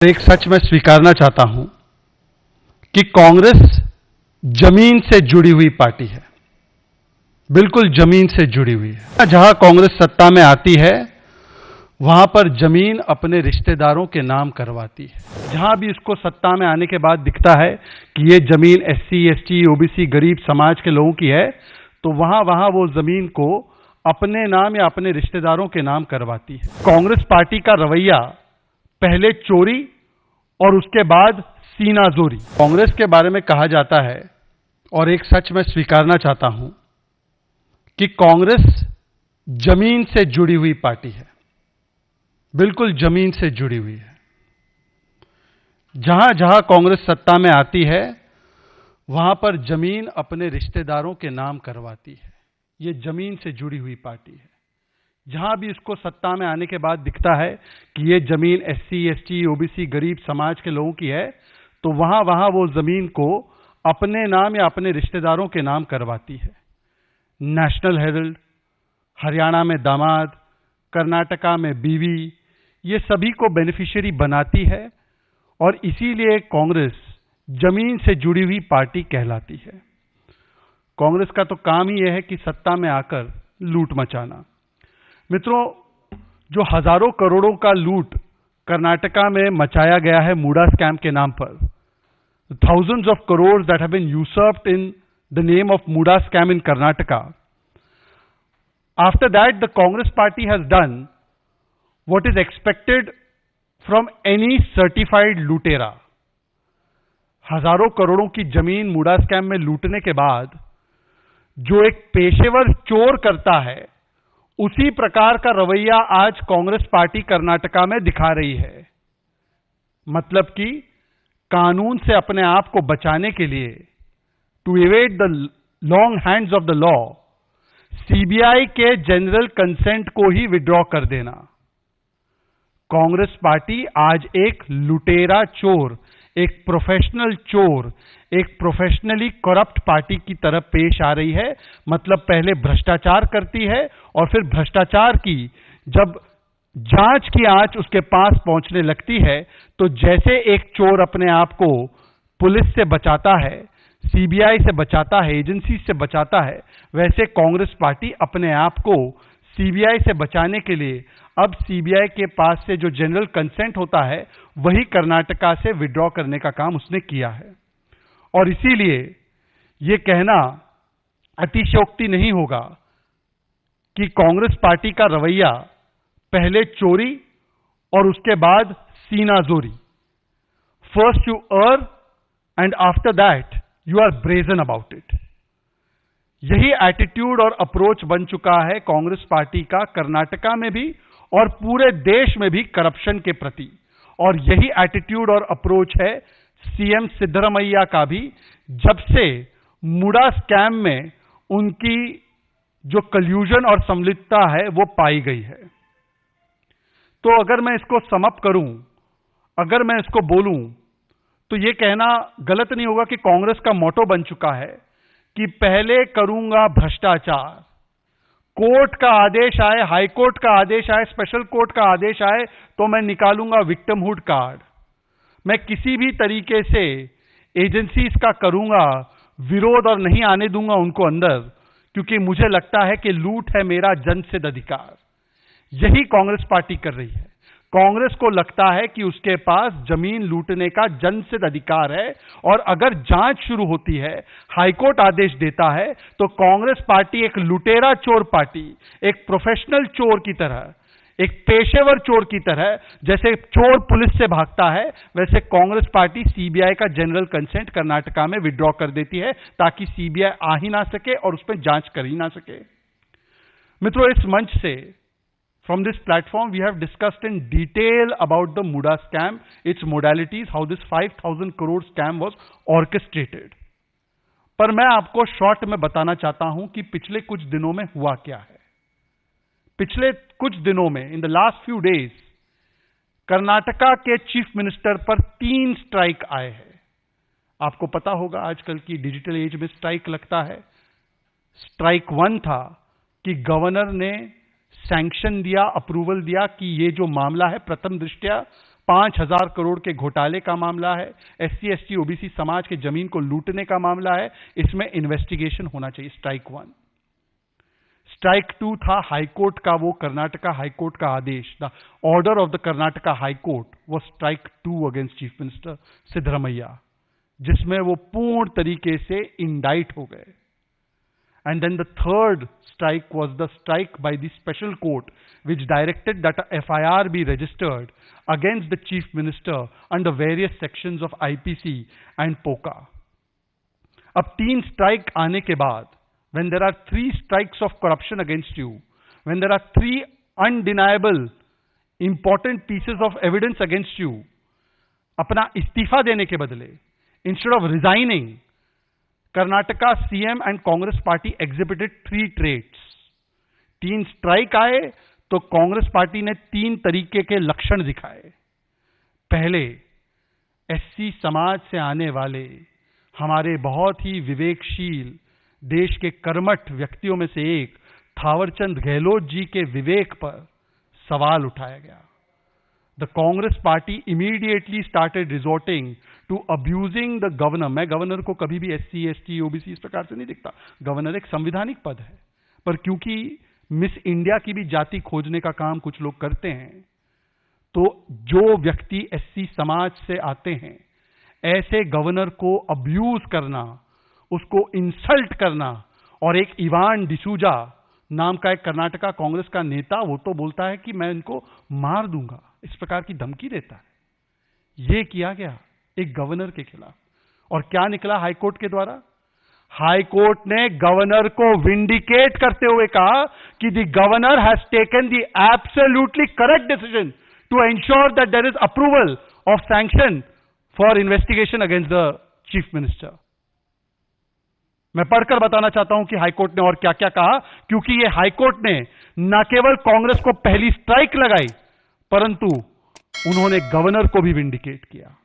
एक सच मैं स्वीकारना चाहता हूं कि कांग्रेस जमीन से जुड़ी हुई पार्टी है, बिल्कुल जमीन से जुड़ी हुई है। जहां कांग्रेस सत्ता में आती है वहां पर जमीन अपने रिश्तेदारों के नाम करवाती है। जहां भी उसको सत्ता में आने के बाद दिखता है कि ये जमीन एससी, एसटी, ओबीसी, गरीब समाज के लोगों की है, तो वहां वहां वो जमीन को अपने नाम या अपने रिश्तेदारों के नाम करवाती है। कांग्रेस पार्टी का रवैया पहले चोरी और उसके बाद सीनाजोरी। कांग्रेस के बारे में कहा जाता है, और एक सच मैं स्वीकारना चाहता हूं कि कांग्रेस जमीन से जुड़ी हुई पार्टी है, बिल्कुल जमीन से जुड़ी हुई है। जहां जहां कांग्रेस सत्ता में आती है वहां पर जमीन अपने रिश्तेदारों के नाम करवाती है। यह जमीन से जुड़ी हुई पार्टी है। जहां भी उसको सत्ता में आने के बाद दिखता है कि ये जमीन एससी, एसटी, ओबीसी, गरीब समाज के लोगों की है, तो वहां वहां वो जमीन को अपने नाम या अपने रिश्तेदारों के नाम करवाती है। नेशनल हेराल्ड, हरियाणा में दामाद, कर्नाटका में बीवी, ये सभी को बेनिफिशियरी बनाती है और इसीलिए कांग्रेस जमीन से जुड़ी हुई पार्टी कहलाती है। कांग्रेस का तो काम ही यह है कि सत्ता में आकर लूट मचाना। मित्रों, जो हजारों करोड़ों का लूट कर्नाटका में मचाया गया है मूडा स्कैम के नाम पर, thousands of crores that have been usurped in the name of Muda scam in Karnataka. After that, the Congress party has done what is expected from any certified लुटेरा। हजारों करोड़ों की जमीन मूडा स्कैम में लूटने के बाद जो एक पेशेवर चोर करता है, उसी प्रकार का रवैया आज कांग्रेस पार्टी कर्नाटका में दिखा रही है। मतलब कि कानून से अपने आप को बचाने के लिए, to evade the long hands of the law, CBI के जनरल कंसेंट को ही विड्रॉ कर देना। कांग्रेस पार्टी आज एक लुटेरा चोर, एक प्रोफेशनल चोर, एक प्रोफेशनली करप्ट पार्टी की तरफ पेश आ रही है। मतलब पहले भ्रष्टाचार करती है और फिर भ्रष्टाचार की जब जांच की आंच उसके पास पहुंचने लगती है, तो जैसे एक चोर अपने आप को पुलिस से बचाता है, सीबीआई से बचाता है, एजेंसी से बचाता है, वैसे कांग्रेस पार्टी अपने आप को सीबीआई से बचाने के लिए अब सीबीआई के पास से जो जनरल कंसेंट होता है वही कर्नाटका से विड्रॉ करने का काम उसने किया है। और इसीलिए यह कहना अतिशयोक्ति नहीं होगा कि कांग्रेस पार्टी का रवैया पहले चोरी और उसके बाद सीनाजोरी। First you earn and after that you are brazen about it. यही एटीट्यूड और अप्रोच बन चुका है कांग्रेस पार्टी का कर्नाटका में भी और पूरे देश में भी करप्शन के प्रति। और यही एटीट्यूड और अप्रोच है सीएम सिद्धरामैया का भी, जब से मूडा स्कैम में उनकी जो कल्यूजन और संलिप्तता है वो पाई गई है। तो अगर मैं इसको समअप करूं, अगर मैं इसको बोलूं, तो यह कहना गलत नहीं होगा कि कांग्रेस का मोटो बन चुका है कि पहले करूंगा भ्रष्टाचार, कोर्ट का आदेश आए, हाई कोर्ट का आदेश आए, स्पेशल कोर्ट का आदेश आए, तो मैं निकालूंगा विक्टिमहुड कार्ड। मैं किसी भी तरीके से एजेंसीज का करूंगा विरोध और नहीं आने दूंगा उनको अंदर, क्योंकि मुझे लगता है कि लूट है मेरा जनसिद्ध अधिकार। यही कांग्रेस पार्टी कर रही है। कांग्रेस को लगता है कि उसके पास जमीन लूटने का जनसिद्ध अधिकार है, और अगर जांच शुरू होती है, हाईकोर्ट आदेश देता है, तो कांग्रेस पार्टी एक लुटेरा चोर पार्टी, एक प्रोफेशनल चोर की तरह, एक पेशेवर चोर की तरह, जैसे चोर पुलिस से भागता है, वैसे कांग्रेस पार्टी सीबीआई का जनरल कंसेंट कर्नाटका में विड्रॉ कर देती है, ताकि सीबीआई आ ही ना सके और उस पर जांच कर ही ना सके। मित्रों, इस मंच से, from this platform, we have discussed in detail about the Muda scam, its modalities, how this 5,000 crore scam was orchestrated. पर मैं आपको शॉर्ट में बताना चाहता हूं कि पिछले कुछ दिनों में हुआ क्या है। पिछले कुछ दिनों में, in the last few days, Karnataka के चीफ मिनिस्टर पर 3 स्ट्राइक आए हैं। आपको पता होगा आजकल की डिजिटल एज में स्ट्राइक लगता है। स्ट्राइक 1 था कि गवर्नर ने सैंक्शन दिया, अप्रूवल दिया कि ये जो मामला है प्रथम दृष्टया 5,000 करोड़ के घोटाले का मामला है, SC ST OBC समाज के जमीन को लूटने का मामला है, इसमें इन्वेस्टिगेशन होना चाहिए। स्ट्राइक 1। स्ट्राइक 2 था हाईकोर्ट का, वो कर्नाटका हाईकोर्ट का आदेश, the order of the Karnataka high court वो strike 2 against chief minister Siddaramaiah, जिसमें वो पूर्ण तरीके से इंडाइट हो गए। And then the third strike was the strike by the special court, which directed that a FIR be registered against the chief minister under various sections of IPC and POCA. अब 3 strike आने के बाद, when there are 3 strikes of corruption against you, when there are 3 undeniable important pieces of evidence against you, अपना इस्तीफा देने के बदले, instead of resigning, Karnataka CM and Congress party exhibited 3 traits। 3 strike आए तो कांग्रेस पार्टी ने 3 तरीके के लक्षण दिखाए। पहले, SC समाज से आने वाले हमारे बहुत ही विवेकशील देश के कर्मठ व्यक्तियों में से एक थावरचंद गहलोत जी के विवेक पर सवाल उठाया गया। The Congress party immediately started resorting to abusing the governor। मैं गवर्नर को कभी भी SC ST OBC इस प्रकार से नहीं दिखता, गवर्नर एक संवैधानिक पद है, पर क्योंकि मिस इंडिया की भी जाति खोजने का काम कुछ लोग करते हैं, तो जो व्यक्ति SC समाज से आते हैं, ऐसे गवर्नर को अब्यूज करना, उसको इंसल्ट करना, और एक इवान डिसूजा नाम का एक कर्नाटका कांग्रेस का नेता, वो तो बोलता है कि मैं इनको मार दूंगा, इस प्रकार की धमकी देता है। यह किया गया एक गवर्नर के खिलाफ, और क्या निकला हाईकोर्ट के द्वारा? हाईकोर्ट ने गवर्नर को विंडिकेट करते हुए कहा कि the governor has taken the absolutely correct decision to ensure that there is approval of sanction for investigation against the chief minister. मैं पढ़कर बताना चाहता हूं कि हाईकोर्ट ने और क्या क्या कहा, क्योंकि यह हाईकोर्ट ने न केवल कांग्रेस को पहली स्ट्राइक लगाई, परंतु उन्होंने गवर्नर को भी विंडिकेट किया।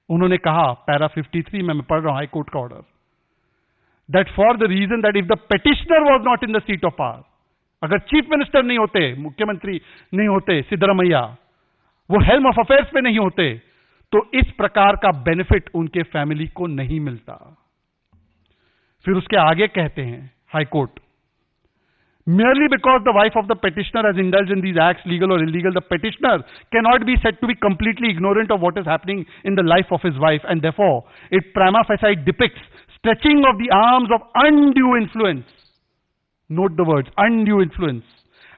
उन्होंने कहा, पैरा 53 में मैं पढ़ रहा हूं हाईकोर्ट का order, that for the reason that if the petitioner was not in the seat of power, अगर चीफ मिनिस्टर नहीं होते, मुख्यमंत्री नहीं होते सिद्धरमैया, वो हेल्म ऑफ अफेयर्स पे नहीं होते, तो इस प्रकार का बेनिफिट उनके फैमिली को नहीं मिलता। फिर उसके आगे कहते हैं high court, merely because the wife of the petitioner has indulged in these acts, legal or illegal, the petitioner cannot be said to be completely ignorant of what is happening in the life of his wife, and therefore it prima facie depicts stretching of the arms of undue influence, note the words, undue influence,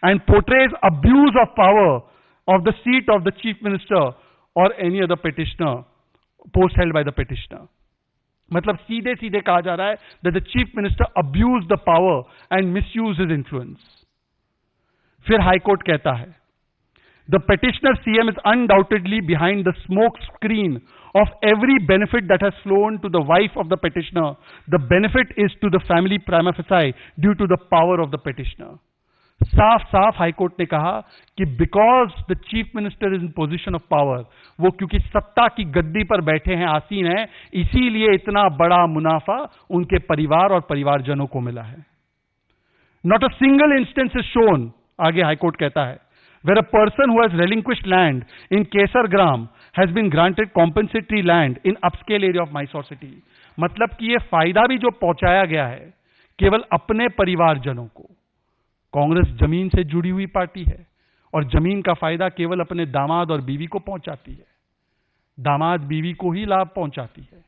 and portrays abuse of power of the seat of the chief minister or any other petitioner, post held by the petitioner। मतलब सीधे सीधे कहा जा रहा है that the chief minister abused the power and misused his influence। फिर high court कहता है, the petitioner CM is undoubtedly behind the smoke screen of every benefit that has flown to the wife of the petitioner। The benefit is to the family prima facie due to the power of the petitioner। साफ साफ high court ने कहा कि because the chief minister is in position of power, वो क्योंकि सत्ता की गद्दी पर बैठे हैं, आसीन हैं, इसीलिए इतना बड़ा मुनाफा उनके परिवार और परिवारजनों को मिला है। Not a single instance is shown, आगे हाईकोर्ट कहता है, where a person who has relinquished land in Kesaragram has been granted compensatory land in upscale area of Mysore city. मतलब कि यह फायदा भी जो पहुंचाया गया है केवल अपने परिवारजनों को। कांग्रेस जमीन से जुड़ी हुई पार्टी है और जमीन का फायदा केवल अपने दामाद और बीवी को पहुंचाती है, दामाद बीवी को ही लाभ पहुंचाती है।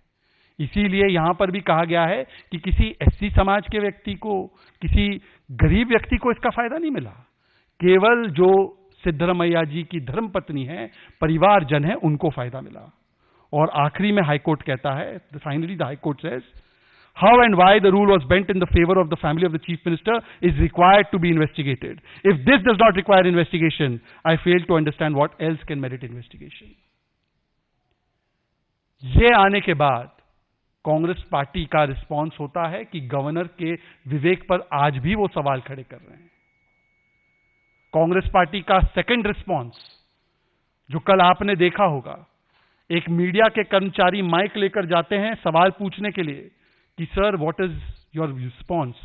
इसीलिए यहां पर भी कहा गया है कि किसी SC समाज के व्यक्ति को, किसी गरीब व्यक्ति को इसका फायदा नहीं मिला, केवल जो सिद्धरमैया जी की धर्मपत्नी है, परिवारजन है, उनको फायदा मिला। और आखिरी में हाईकोर्ट कहता है, finally the high court says, how and why the rule was bent in the favor of the family of the chief minister is required to be investigated। If this does not require investigation, I fail to understand what else can merit investigation। ये आने के बाद Congress party का response होता है कि governor के विवेक पर आज भी वो सवाल खड़े कर रहे हैं। कांग्रेस पार्टी का सेकंड रिस्पॉन्स, जो कल आपने देखा होगा, एक मीडिया के कर्मचारी माइक लेकर जाते हैं सवाल पूछने के लिए कि sir what is your response,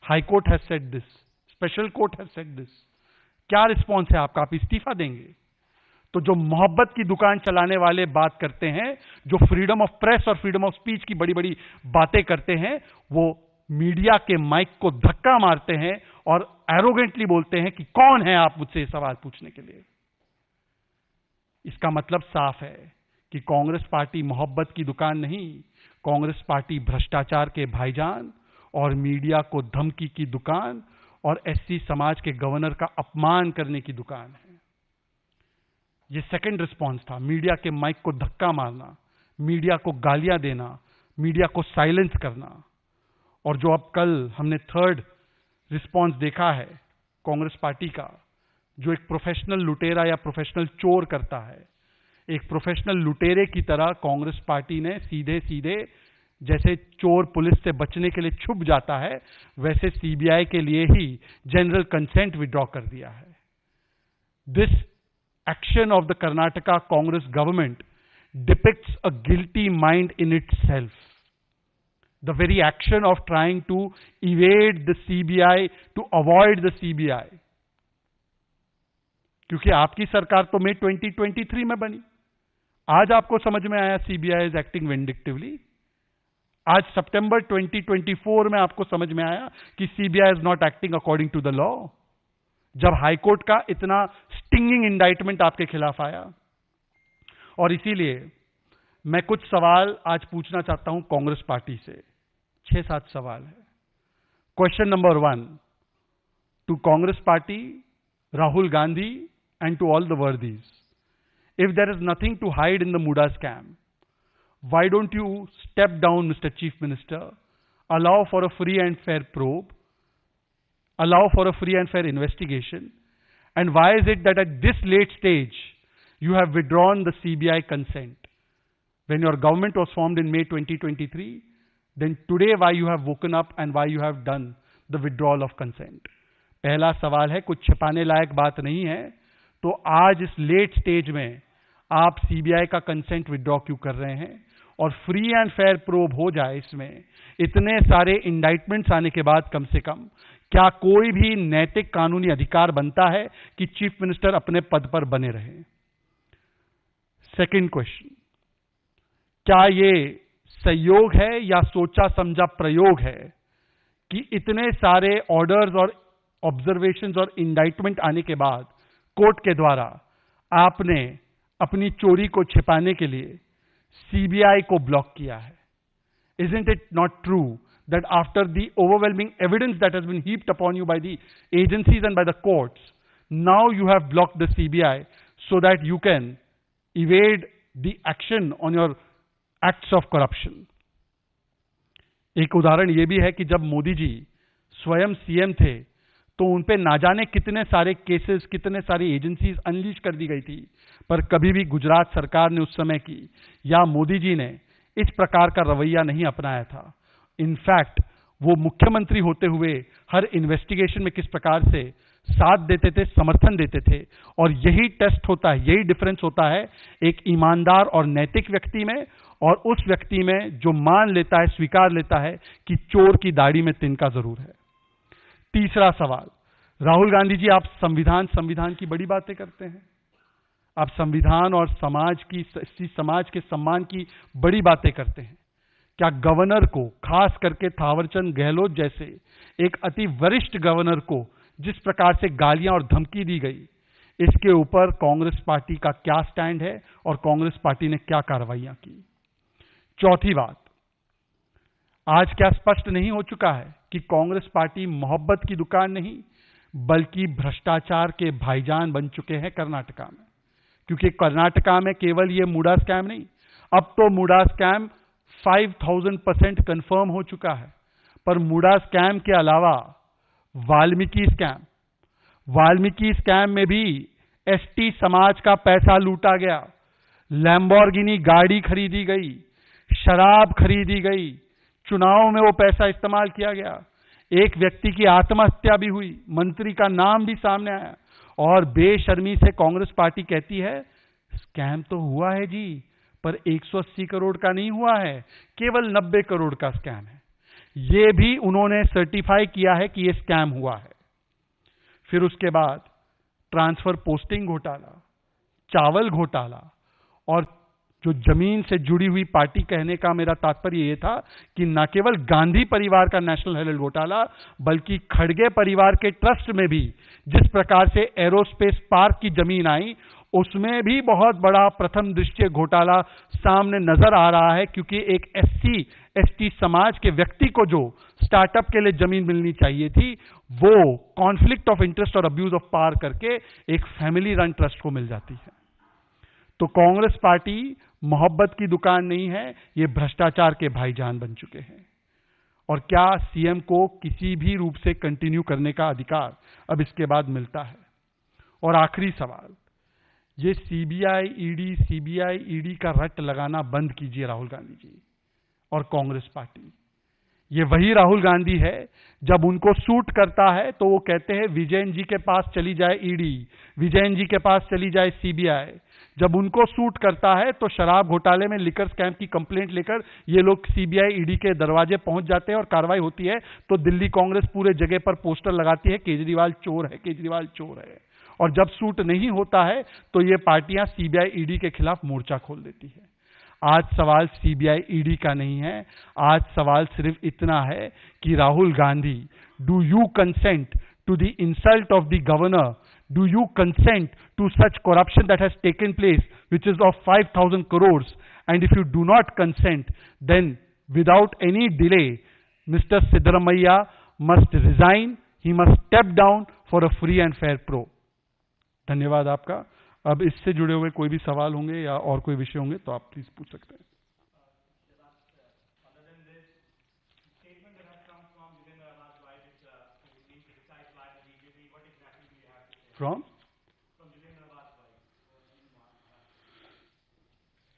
high court has said this, special court has said this, क्या रिस्पॉन्स है आपका, आप इस्तीफा देंगे? तो जो मोहब्बत की दुकान चलाने वाले बात करते हैं, जो फ्रीडम ऑफ प्रेस और फ्रीडम ऑफ स्पीच की बड़ी बड़ी बातें करते हैं, वो मीडिया के माइक को धक्का मारते हैं और एरोगेंटली बोलते हैं कि कौन है आप मुझसे ये सवाल पूछने के लिए। इसका मतलब साफ है कि कांग्रेस पार्टी मोहब्बत की दुकान नहीं, कांग्रेस पार्टी भ्रष्टाचार के भाईजान और मीडिया को धमकी की दुकान और एससी समाज के गवर्नर का अपमान करने की दुकान है। यह सेकंड रिस्पॉन्स था, मीडिया के माइक को धक्का मारना, मीडिया को गालियां देना, मीडिया को साइलेंस करना। और जो अब कल हमने थर्ड रिस्पॉन्स देखा है कांग्रेस पार्टी का, जो एक प्रोफेशनल लुटेरा या प्रोफेशनल चोर करता है, एक प्रोफेशनल लुटेरे की तरह कांग्रेस पार्टी ने सीधे सीधे, जैसे चोर पुलिस से बचने के लिए छुप जाता है, वैसे सीबीआई के लिए ही जनरल कंसेंट विड्रॉ कर दिया है। This action of the Karnataka Congress government depicts a guilty mind in itself. The very action of trying to evade the CBI, to avoid the CBI. क्योंकि आपकी सरकार तो मई 2023 में बनी, आज आपको समझ में आया सीबीआई इज एक्टिंग विंडिक्टिवली। आज सितंबर 2024 में आपको समझ में आया कि CBI is not acting according to the law, जब हाईकोर्ट का इतना स्टिंगिंग इंडाइटमेंट आपके खिलाफ आया। और इसीलिए मैं कुछ सवाल आज पूछना चाहता हूं कांग्रेस पार्टी से। 6-7 सवाल है। Question number 1 to Congress party, Rahul Gandhi and to all the worthies, if there is nothing to hide in the Muda scam, why don't you step down, Mr. Chief Minister, allow for a free and fair probe, allow for a free and fair investigation? And why is it that at this late stage you have withdrawn the CBI consent? When your government was formed in May 2023, then today why you have woken up and why you have done the withdrawal of consent? पहला सवाल है, कुछ छिपाने लायक बात नहीं है, तो आज इस लेट स्टेज में आप सीबीआई का कंसेंट विड्रॉ क्यों कर रहे हैं? और फ्री एंड फेयर प्रोब हो जाए, इसमें इतने सारे इंडाइटमेंट्स आने के बाद कम से कम क्या कोई भी नैतिक कानूनी अधिकार बनता है कि चीफ मिनिस्टर अपने पद पर बने रहे? सेकंड क्वेश्चन, क्या ये संयोग है या सोचा समझा प्रयोग है कि इतने सारे ऑर्डर्स और ऑब्जर्वेशंस और इंडाइटमेंट आने के बाद कोर्ट के द्वारा आपने अपनी चोरी को छिपाने के लिए सीबीआई को ब्लॉक किया है? Isn't it not true that after the overwhelming evidence that has been heaped upon you by the agencies and by the courts, now you have blocked the CBI so that you can evade the action on your acts of corruption? एक उदाहरण यह भी है कि जब मोदी जी स्वयं CM थे तो उन पे ना जाने कितने सारे केसेस, कितने सारी एजेंसीज अनलीश कर दी गई थी, पर कभी भी गुजरात सरकार ने उस समय की या मोदी जी ने इस प्रकार का रवैया नहीं अपनाया था। इनफैक्ट वो मुख्यमंत्री होते हुए हर इन्वेस्टिगेशन में किस प्रकार से साथ देते थे, समर्थन देते थे। और यही टेस्ट होता है, यही डिफरेंस होता है एक ईमानदार और नैतिक व्यक्ति में और उस व्यक्ति में जो मान लेता है, स्वीकार लेता है कि चोर की दाढ़ी में तिनका जरूर है। तीसरा सवाल, राहुल गांधी जी, आप संविधान की बड़ी बातें करते हैं, आप संविधान और समाज के सम्मान की बड़ी बातें करते हैं। क्या गवर्नर को, खास करके थावरचंद गहलोत जैसे एक अति वरिष्ठ गवर्नर को जिस प्रकार से गालियां और धमकी दी गई, इसके ऊपर कांग्रेस पार्टी का क्या स्टैंड है और कांग्रेस पार्टी ने क्या कार्रवाइयां की? चौथी बात, आज क्या स्पष्ट नहीं हो चुका है कि कांग्रेस पार्टी मोहब्बत की दुकान नहीं बल्कि भ्रष्टाचार के भाईजान बन चुके हैं कर्नाटका में? क्योंकि कर्नाटका में केवल ये Muda स्कैम नहीं, अब तो Muda स्कैम 5000% कंफर्म हो चुका है। पर Muda स्कैम के अलावा वाल्मीकि स्कैम में भी एसटी समाज का पैसा लूटा गया, लैम्बोर्गिनी गाड़ी खरीदी गई, शराब खरीदी गई, चुनाव में वो पैसा इस्तेमाल किया गया, एक व्यक्ति की आत्महत्या भी हुई, मंत्री का नाम भी सामने आया। और बेशर्मी से कांग्रेस पार्टी कहती है स्कैम तो हुआ है जी, पर 180 करोड़ का नहीं हुआ है, केवल 90 करोड़ का स्कैम है। यह भी उन्होंने सर्टिफाई किया है कि यह स्कैम हुआ है। फिर उसके बाद ट्रांसफर पोस्टिंग घोटाला, चावल घोटाला और जो जमीन से जुड़ी हुई पार्टी, कहने का मेरा तात्पर्य यह था कि न केवल गांधी परिवार का नेशनल हेरिटेज घोटाला, बल्कि खड़गे परिवार के ट्रस्ट में भी जिस प्रकार से एरोस्पेस पार्क की जमीन आई, उसमें भी बहुत बड़ा प्रथम दृष्टया घोटाला सामने नजर आ रहा है। क्योंकि एक SC ST समाज के व्यक्ति को जो स्टार्टअप के लिए जमीन मिलनी चाहिए थी, वो कॉन्फ्लिक्ट ऑफ इंटरेस्ट और अब्यूज ऑफ पावर करके एक फैमिली रन ट्रस्ट को मिल जाती है। तो कांग्रेस पार्टी मोहब्बत की दुकान नहीं है, ये भ्रष्टाचार के भाईजान बन चुके हैं। और क्या सीएम को किसी भी रूप से कंटिन्यू करने का अधिकार अब इसके बाद मिलता है? और आखिरी सवाल, ये सीबीआई ईडी का रट लगाना बंद कीजिए राहुल गांधी जी और कांग्रेस पार्टी। ये वही राहुल गांधी है, जब उनको सूट करता है तो वो कहते हैं विजयन जी के पास चली जाए ईडी, विजयन जी के पास चली जाए सीबीआई। जब उनको सूट करता है तो शराब घोटाले में लिकर स्कैम की कंप्लेंट लेकर ये लोग सीबीआई ईडी के दरवाजे पहुंच जाते हैं और कार्रवाई होती है तो दिल्ली कांग्रेस पूरे जगह पर पोस्टर लगाती है, केजरीवाल चोर है, केजरीवाल चोर है। और जब सूट नहीं होता है तो ये पार्टियां सीबीआई ईडी के खिलाफ मोर्चा खोल देती है। आज सवाल सीबीआई ईडी का नहीं है, आज सवाल सिर्फ इतना है कि Rahul Gandhi, do you consent to the insult of the governor? Do you consent to such corruption that has taken place, which is of 5,000 crores? And if you do not consent, then without any delay, Mr. Siddaramaiah must resign. He must step down for a free and fair pro. धन्यवाद आपका। अब इससे जुड़े हुए कोई भी सवाल होंगे या और कोई विषय होंगे तो आप प्लीज पूछ सकते हैं। फ्रॉम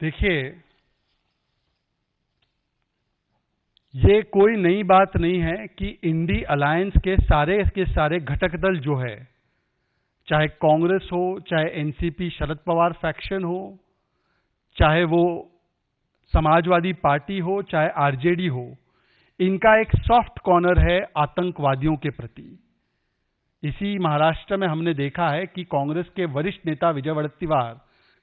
देखिए, ये कोई नई बात नहीं है कि इंडी अलायंस के सारे घटक दल जो है, चाहे कांग्रेस हो, चाहे एनसीपी शरद पवार फैक्शन हो, चाहे वो समाजवादी पार्टी हो, चाहे आरजेडी हो, इनका एक सॉफ्ट कॉर्नर है आतंकवादियों के प्रति। इसी महाराष्ट्र में हमने देखा है कि कांग्रेस के वरिष्ठ नेता विजय वड़त्तीवार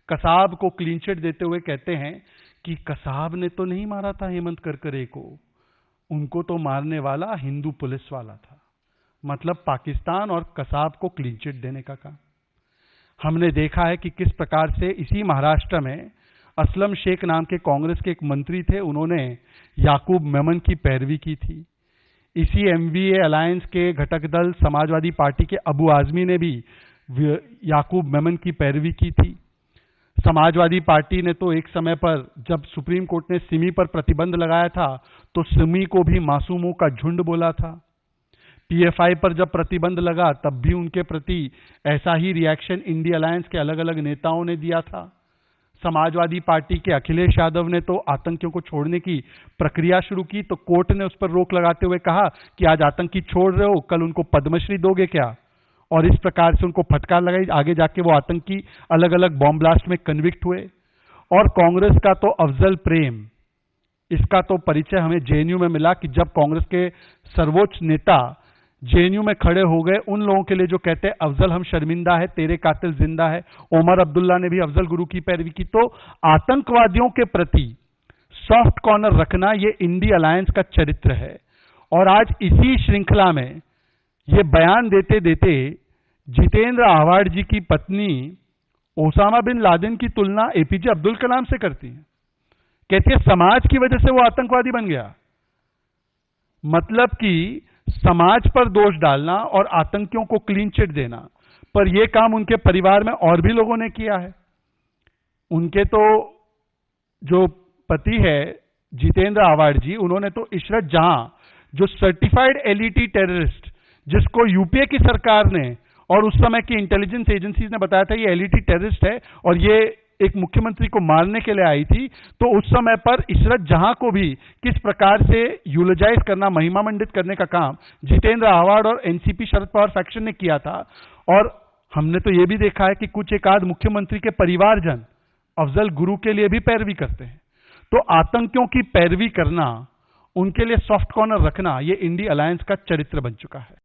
कसाब को क्लीन चिट देते हुए कहते हैं कि कसाब ने तो नहीं मारा था हेमंत करकरे को, उनको तो मारने वाला हिंदू पुलिस वाला था। मतलब पाकिस्तान और कसाब को क्लीन चिट देने का काम। हमने देखा है कि किस प्रकार से इसी महाराष्ट्र में असलम शेख नाम के कांग्रेस के एक मंत्री थे, उन्होंने याकूब मेमन की पैरवी की थी। इसी एमवीए अलायंस के घटक दल समाजवादी पार्टी के अबू आजमी ने भी याकूब मेमन की पैरवी की थी। समाजवादी पार्टी ने तो एक समय पर, जब सुप्रीम कोर्ट ने सिमी पर प्रतिबंध लगाया था, तो सिमी को भी मासूमों का झुंड बोला था। पीएफआई पर जब प्रतिबंध लगा तब भी उनके प्रति ऐसा ही रिएक्शन इंडिया अलायंस के अलग अलग नेताओं ने दिया था। समाजवादी पार्टी के अखिलेश यादव ने तो आतंकियों को छोड़ने की प्रक्रिया शुरू की, तो कोर्ट ने उस पर रोक लगाते हुए कहा कि आज आतंकी छोड़ रहे हो, कल उनको पद्मश्री दोगे क्या? और इस प्रकार से उनको फटकार लगाई। आगे जाके वो आतंकी अलग अलग बॉम्ब ब्लास्ट में कन्विक्ट हुए। और कांग्रेस का तो अफजल प्रेम, इसका तो परिचय हमें जेएनयू में मिला कि जब कांग्रेस के सर्वोच्च नेता जेएनयू में खड़े हो गए उन लोगों के लिए जो कहते हैं अफजल हम शर्मिंदा है, तेरे कातिल जिंदा है। ओमर अब्दुल्ला ने भी अफजल गुरु की पैरवी की। तो आतंकवादियों के प्रति सॉफ्ट कॉर्नर रखना ये इंडी अलायंस का चरित्र है। और आज इसी श्रृंखला में ये बयान देते देते जितेंद्र आव्हाड जी की पत्नी ओसामा बिन लादेन की तुलना एपीजे अब्दुल कलाम से करती है। कहती है समाज की वजह से वो आतंकवादी बन गया। मतलब कि समाज पर दोष डालना और आतंकियों को क्लीन चिट देना, पर यह काम उनके परिवार में और भी लोगों ने किया है। उनके तो जो पति है जितेंद्र आव्हाड जी, उन्होंने तो इशरत जहां, जो सर्टिफाइड एलईटी टेररिस्ट, जिसको यूपीए की सरकार ने और उस समय की इंटेलिजेंस एजेंसीज ने बताया था ये एलईटी टेररिस्ट है और ये एक मुख्यमंत्री को मारने के लिए आई थी, तो उस समय पर इशरत जहां को भी किस प्रकार से यूलोजाइज करना, महिमा मंडित करने का काम जितेंद्र आव्हाड और एनसीपी शरद पवार फैक्शन ने किया था। और हमने तो यह भी देखा है कि कुछ एक आध मुख्यमंत्री के परिवारजन अफजल गुरु के लिए भी पैरवी करते हैं। तो आतंकियों की पैरवी करना, उनके लिए सॉफ्ट कॉर्नर रखना, यह इंडी अलायंस का चरित्र बन चुका है।